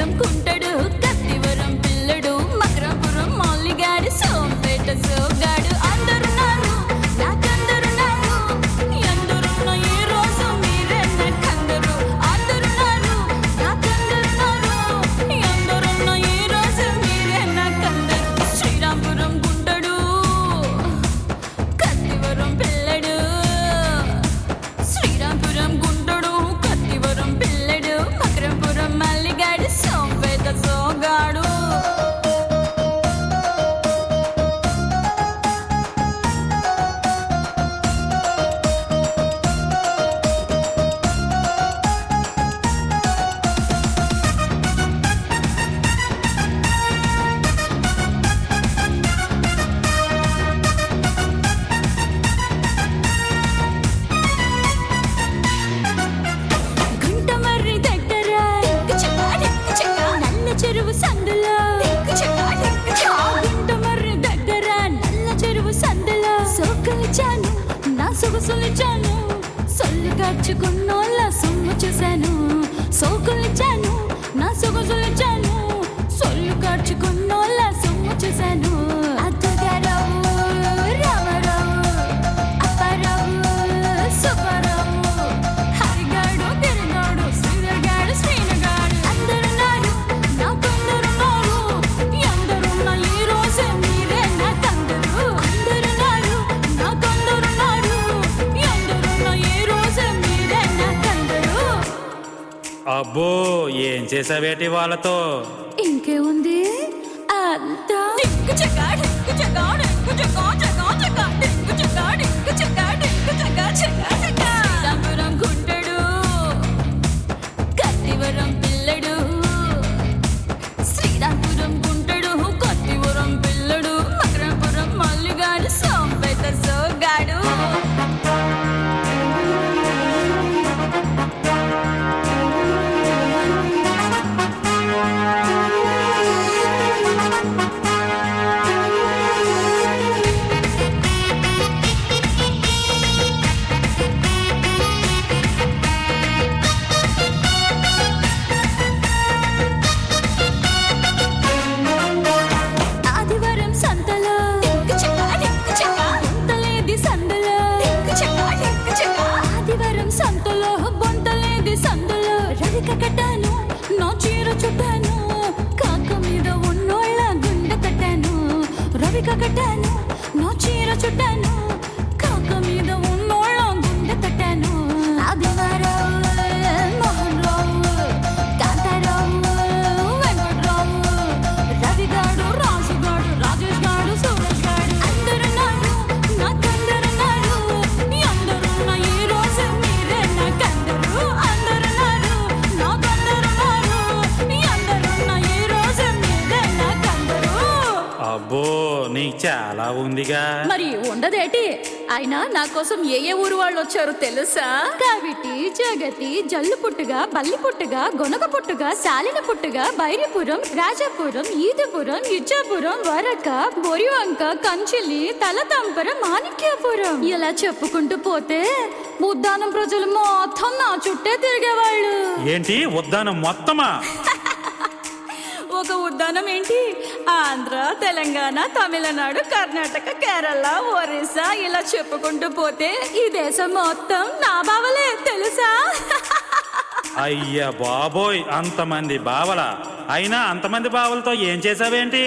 కత్తివరం కుంటడు కత్తివరం పిల్లడు మకరాపురం మల్లిగాడు సోంపేట సోగాడు అందరున్నారు నాకందరున్నారు ఎందరున్న ఈ రోజు మీరే నాకందరు అందరున్నారు నాకందరున్నారు ఎందరున్న ఈ రోజు మీరే నాకందరు శ్రీరాంపురం గుంటడు కత్తివరం పిల్లడు శ్రీరాంపురం గుంటడు కత్తివరం పిల్లడు మకరాపురం మల్లిగాడు సోంపేట సోగాడు గుంటమర్రి దగ్గర నల్ల చెరువు సందులో గుంటమర్రి దగ్గర నల్ల చెరువు సందులో సోకలిచాను నా సొగసులిచాను సొల్లు కార్చుకున్నోళ్ళ సొమ్ము చూశాను సోకులిచాను నా సొగసులిచాను సొల్లు కార్చుకున్నోళ్ళ సొమ్ము చూశాను అత్తగారావు రామారావు అప్పారావు సుబ్బారావు హరిగాడు తిరుగాడు శ్రీధర్గాడు శ్రీనగాడు అందరున్నారు నాకందరున్నారు ఎందరున్న ఈ రోజే మీరే నాకందరు అందరున్నారు నాకందరున్నారు ఎందరున్న ఈ రోజే మీరే నాకందరు అబ్బో ఏం చేసావేటి వాళ్ళతో? ఇంకే ఉంది అంతా శ్రీరాంపురం గుంటడు కత్తివరం పిల్లడు శ్రీరాంపురం గుంటడు కత్తివరం పిల్లడు మకరాపురం మల్లిగాడు సోంపేట సోగాడు ఆదివారం సంతలో బొంతలేది సందులో ఆదివారం సంతలో బొంతలేది సందులో రవిక కట్టాను నా చీర చుట్టాను కాక మీద ఉన్నోళ్ళ గుండె కట్టాను రవిక కట్టాను నా చీర చుట్టాను కాక మీద ఉన్నోళ్ళ గుండె కట్టాను ఆదివారం మోహన్ రావు కాంతారావు వెంకట్రావు రవిగాడు రాజుగాడు రాజేష్ గాడు సురేష్ గాడు అందరున్నారు నాకందరున్నారు ఎందరున్న ఈ రోజు మీరే నాకందరు అందరున్నారు నాకందరున్నారు ఎందరున్న ఈ రోజు మీరే నాకందరు అబ్బో నీకు చాలా ఉందిగా. మరి ఉండదేటి అయినా నా కోసం ఏ ఏ ఊరు వాళ్ళు వచ్చారో తెలుసా? కావిటి జగతి జల్లు పుట్టుగా బల్లి పుట్టుగా గొనగ పుట్టుగా శాలిన పుట్టుగా బైరిపురం రాజాపురం ఈదపురం ఇచ్చాపురం వరక బొరివంక కంచిలి తలతంపరం మాణిక్యాపురం ఇలా చెప్పుకుంటూ పోతే ఉద్దానం ప్రజలు మొత్తం నా చుట్టే తిరిగేవాళ్ళు. ఏంటి ఉద్దానం మొత్తమా? ఒక ఉద్దానం ఏంటి, ఆంధ్ర తెలంగాణ తమిళనాడు కర్ణాటక కేరళ ఒరిస్సా ఇలా చెప్పుకుంటూ పోతే ఈ దేశం మొత్తం నా బావలే తెలుసా? అయ్య బాబోయ్, అంతమంది బావలా? అయినా అంతమంది బావలతో ఏం చేసావేంటి?